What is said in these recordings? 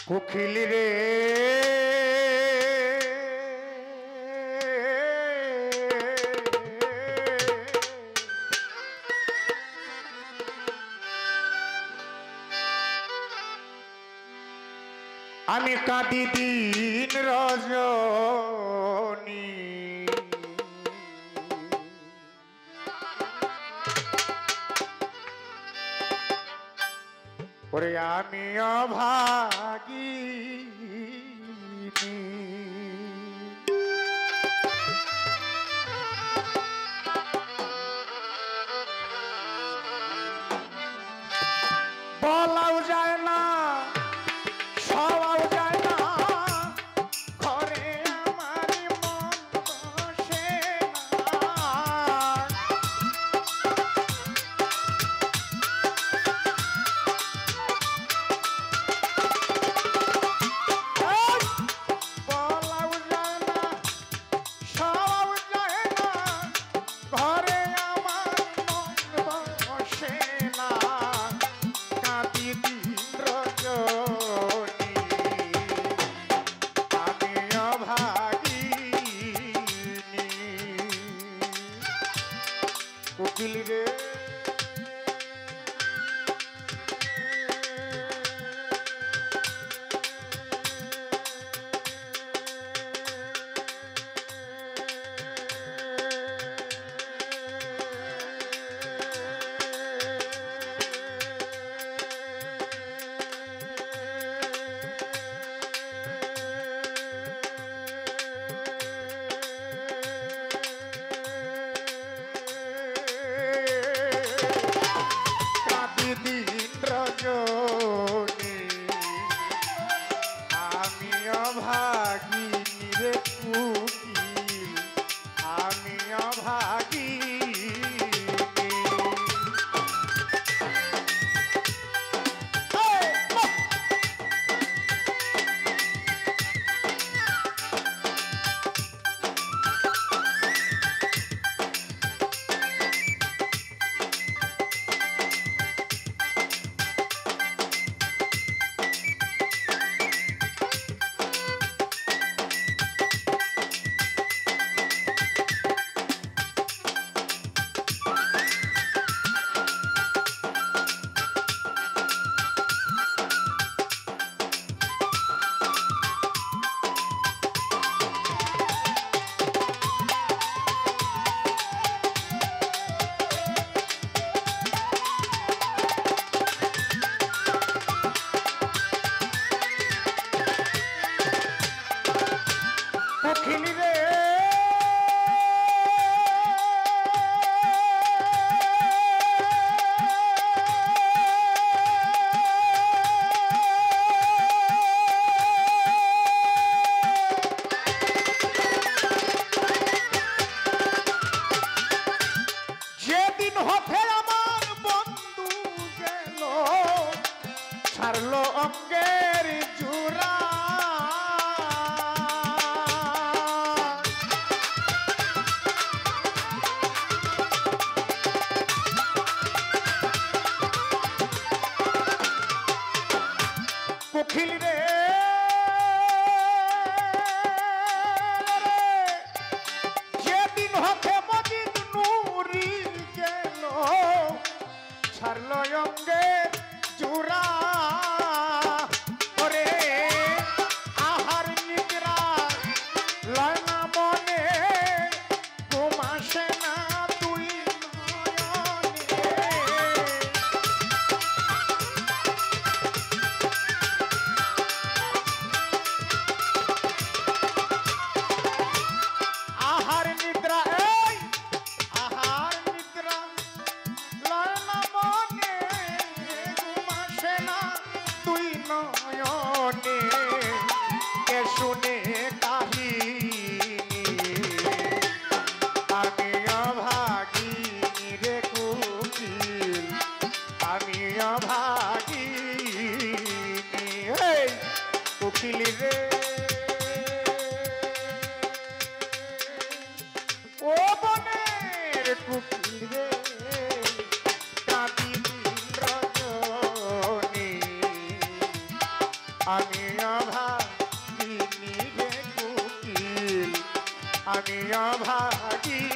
কোকিল রে আমি কাঁদি দিন রজনী ওরে আমি অভাগিনী বলাও যায় না সওয়াও যায় না ঘরে আমার মন বসে না বলাও যায় না সওয়াও যায় না ঘরে আমার মন বসে না কাঁদি দিন রজনী আমি অভাগিনী কোকিল রে রজনী আমি অভাগিনী রে কোকিল আমি অভাগিনী কোকিল রে যেদিন হতে আমার বন্ধু গেল ছাড়লো অঙ্গের জোড়া কোকিল রে যেদিন হতে মজিদ নুরি গেল ছাড়লো অঙ্গের জোড়া ওরে আহার নিদ্রা লয় না মনে ঘুম আসে না তুই আহার নিদ্রা এই আহার নিদ্রা লয় না মনে ঘুম আসে না তুই নয়নে কে শুনে কাহিনী আমি অভাগিনী রে কোকিল আমি অভাগিনী এই কোকিল রে ও বনের কোকিল রে কাঁদি দিন রজনী আমি অভাগিনী রে কোকিল আমি অভাগিনী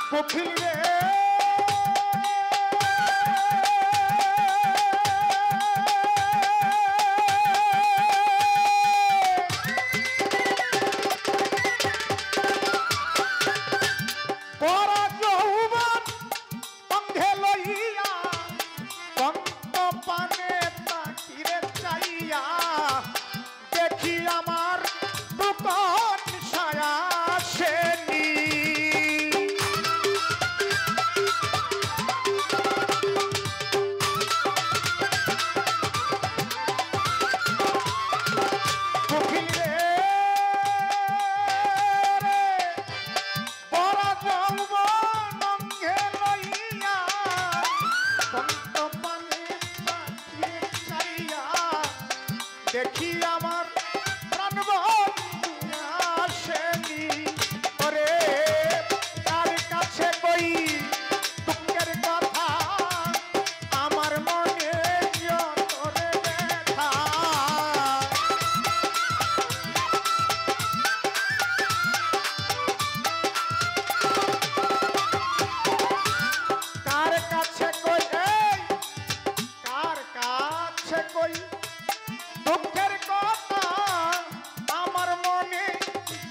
কোকিল রে দেখি আমার প্রাণ বন্ধু আসেনি ওরে তার কাছে কই দুঃখের কথা আমার মনে যতরে ব্যথা কার কাছে কই কার কাছে কই দুঃখের কথা আমার মনে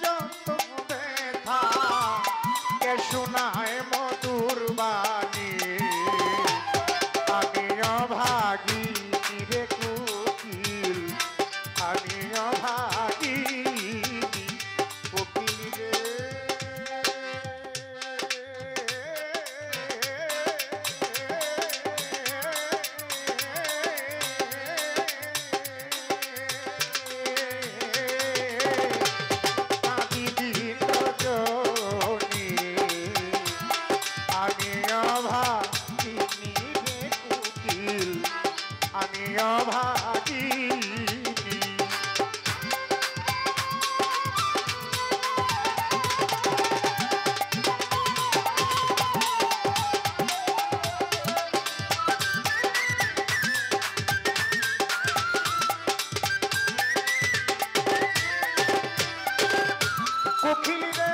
যত ব্যথা কে শোনায় মধুর বাণী আমি অভাগিনী রে কোকিল আমি অভাগিনী কোকিল রে আমি অভাগিনী কোকিল রে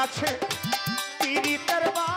আছে পীড়িতের বা